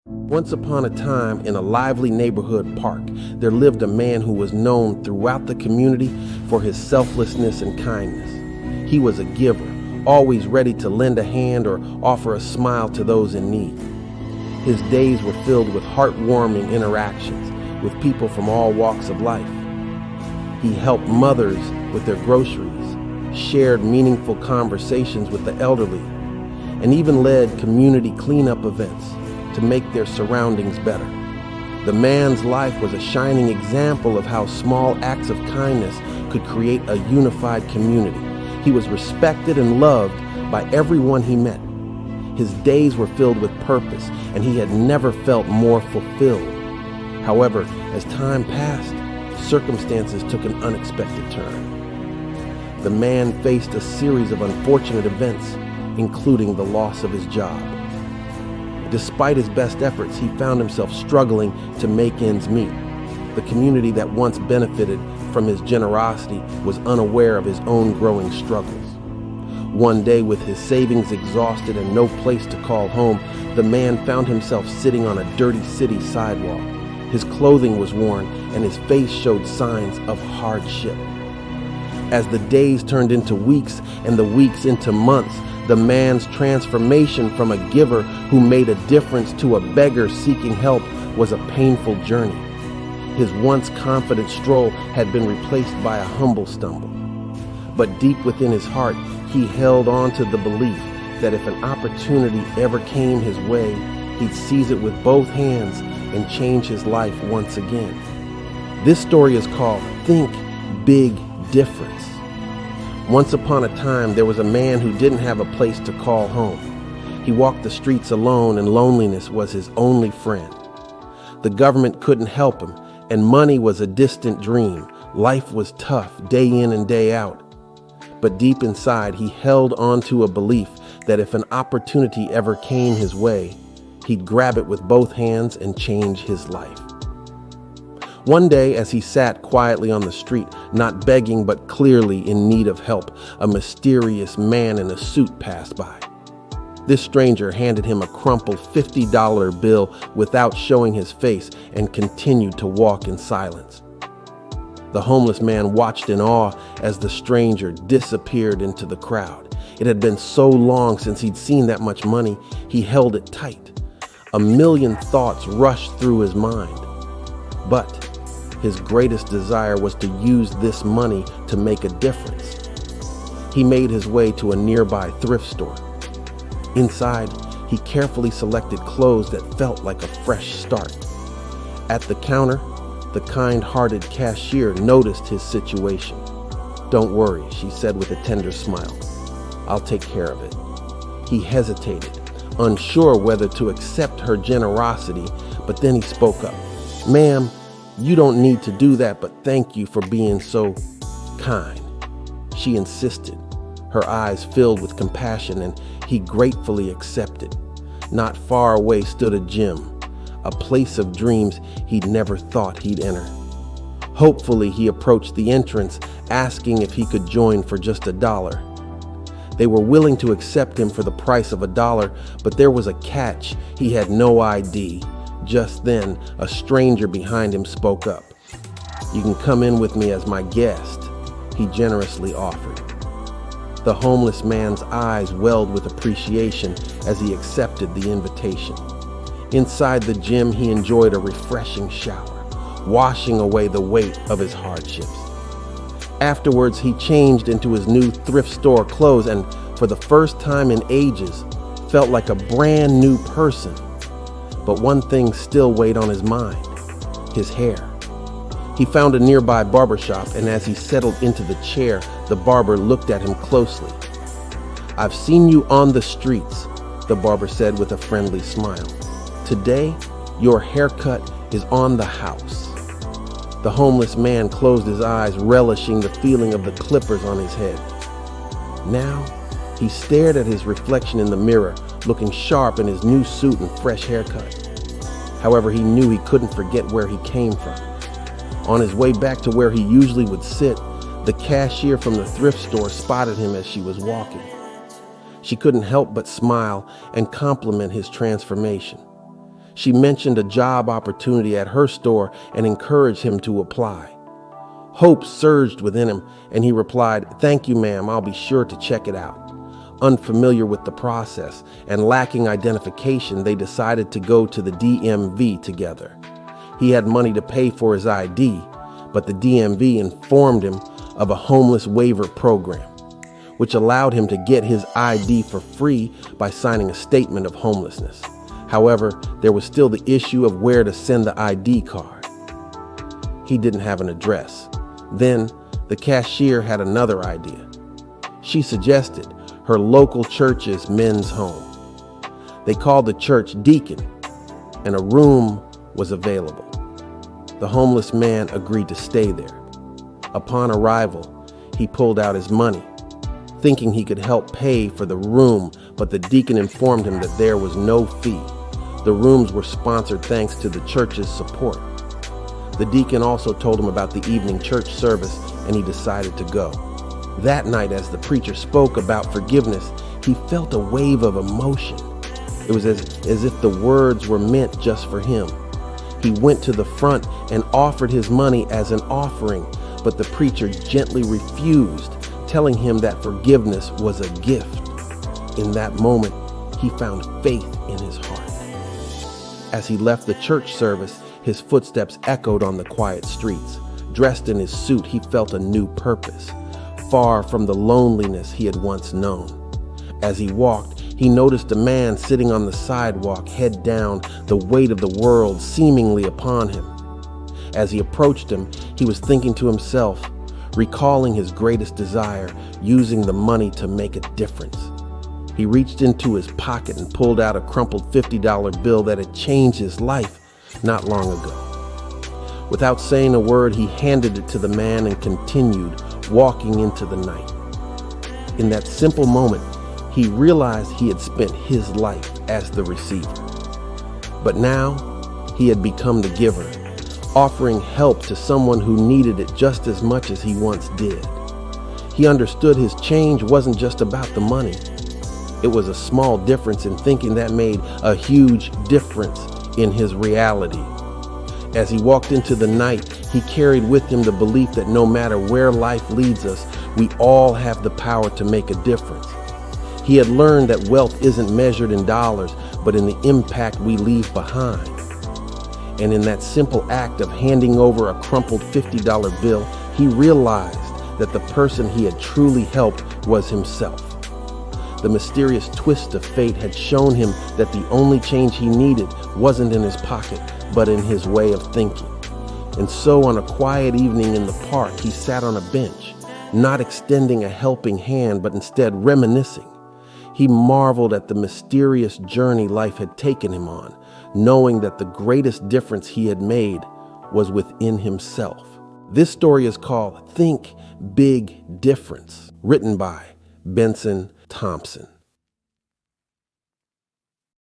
Once upon a time, in a lively neighborhood park, there lived a man who was known throughout the community for his selflessness and kindness. He was a giver, always ready to lend a hand or offer a smile to those in need. His days were filled with heartwarming interactions with people from all walks of life. He helped mothers with their groceries, shared meaningful conversations with the elderly, and even led community cleanup events to make their surroundings better. The man's life was a shining example of how small acts of kindness could create a unified community. He was respected and loved by everyone he met. His days were filled with purpose, and he had never felt more fulfilled. However, as time passed, circumstances took an unexpected turn. The man faced a series of unfortunate events, including the loss of his job. Despite his best efforts, he found himself struggling to make ends meet. The community that once benefited from his generosity was unaware of his own growing struggles. One day, with his savings exhausted and no place to call home, the man found himself sitting on a dirty city sidewalk. His clothing was worn, and his face showed signs of hardship. As the days turned into weeks and the weeks into months, the man's transformation from a giver who made a difference to a beggar seeking help was a painful journey. His once confident stroll had been replaced by a humble stumble. But deep within his heart, he held on to the belief that if an opportunity ever came his way, he'd seize it with both hands and change his life once again. This story is called Think Big Difference. Once upon a time, there was a man who didn't have a place to call home. He walked the streets alone, and loneliness was his only friend. The government couldn't help him, and money was a distant dream. Life was tough, day in and day out. But deep inside, he held on to a belief that if an opportunity ever came his way, he'd grab it with both hands and change his life. One day, as he sat quietly on the street, not begging but clearly in need of help, a mysterious man in a suit passed by. This stranger handed him a crumpled $50 bill without showing his face and continued to walk in silence. The homeless man watched in awe as the stranger disappeared into the crowd. It had been so long since he'd seen that much money, he held it tight. A million thoughts rushed through his mind. But his greatest desire was to use this money to make a difference. He made his way to a nearby thrift store. Inside, he carefully selected clothes that felt like a fresh start. At the counter, the kind-hearted cashier noticed his situation. "Don't worry," she said with a tender smile. "I'll take care of it." He hesitated, unsure whether to accept her generosity, but then he spoke up. "Ma'am, you don't need to do that, but thank you for being so kind." She insisted, her eyes filled with compassion, and he gratefully accepted. Not far away stood a gym, a place of dreams he'd never thought he'd enter. Hopefully, he approached the entrance, asking if he could join for just $1. They were willing to accept him for the price of $1, but there was a catch. He had no ID. Just then, a stranger behind him spoke up. "You can come in with me as my guest," he generously offered. The homeless man's eyes welled with appreciation as he accepted the invitation. Inside the gym, he enjoyed a refreshing shower, washing away the weight of his hardships. Afterwards, he changed into his new thrift store clothes and, for the first time in ages, felt like a brand new person. But one thing still weighed on his mind: his hair. He found a nearby barbershop, and as he settled into the chair, the barber looked at him closely. "I've seen you on the streets," the barber said with a friendly smile. "Today, your haircut is on the house." The homeless man closed his eyes, relishing the feeling of the clippers on his head. Now, he stared at his reflection in the mirror, looking sharp in his new suit and fresh haircut. However, he knew he couldn't forget where he came from. On his way back to where he usually would sit, the cashier from the thrift store spotted him as she was walking. She couldn't help but smile and compliment his transformation. She mentioned a job opportunity at her store and encouraged him to apply. Hope surged within him, and he replied, "Thank you, ma'am. I'll be sure to check it out." Unfamiliar with the process and lacking identification, they decided to go to the DMV together. He had money to pay for his ID, but the DMV informed him of a homeless waiver program, which allowed him to get his ID for free by signing a statement of homelessness. However, there was still the issue of where to send the ID card. He didn't have an address. Then, the cashier had another idea. She suggested her local church's men's home. They called the church Deacon, and a room was available. The homeless man agreed to stay there. Upon arrival, he pulled out his money, thinking he could help pay for the room, but the deacon informed him that there was no fee. The rooms were sponsored thanks to the church's support. The deacon also told him about the evening church service, and he decided to go. That night, as the preacher spoke about forgiveness, he felt a wave of emotion. It was as if the words were meant just for him. He went to the front and offered his money as an offering, but the preacher gently refused, telling him that forgiveness was a gift. In that moment, he found faith in his heart. As he left the church service, his footsteps echoed on the quiet streets. Dressed in his suit, he felt a new purpose, far from the loneliness he had once known. As he walked, he noticed a man sitting on the sidewalk, head down, the weight of the world seemingly upon him. As he approached him, he was thinking to himself, recalling his greatest desire, using the money to make a difference. He reached into his pocket and pulled out a crumpled $50 bill that had changed his life not long ago. Without saying a word, he handed it to the man and continued walking into the night. In that simple moment, he realized he had spent his life as the receiver. But now, he had become the giver, offering help to someone who needed it just as much as he once did. He understood his change wasn't just about the money. It was a small difference in thinking that made a huge difference in his reality. As he walked into the night, he carried with him the belief that no matter where life leads us, we all have the power to make a difference. He had learned that wealth isn't measured in dollars, but in the impact we leave behind. And in that simple act of handing over a crumpled $50 bill, he realized that the person he had truly helped was himself. The mysterious twist of fate had shown him that the only change he needed wasn't in his pocket, but in his way of thinking. And so on a quiet evening in the park, he sat on a bench, not extending a helping hand, but instead reminiscing. He marveled at the mysterious journey life had taken him on, knowing that the greatest difference he had made was within himself. This story is called Think Big Difference, written by Benson Thompson.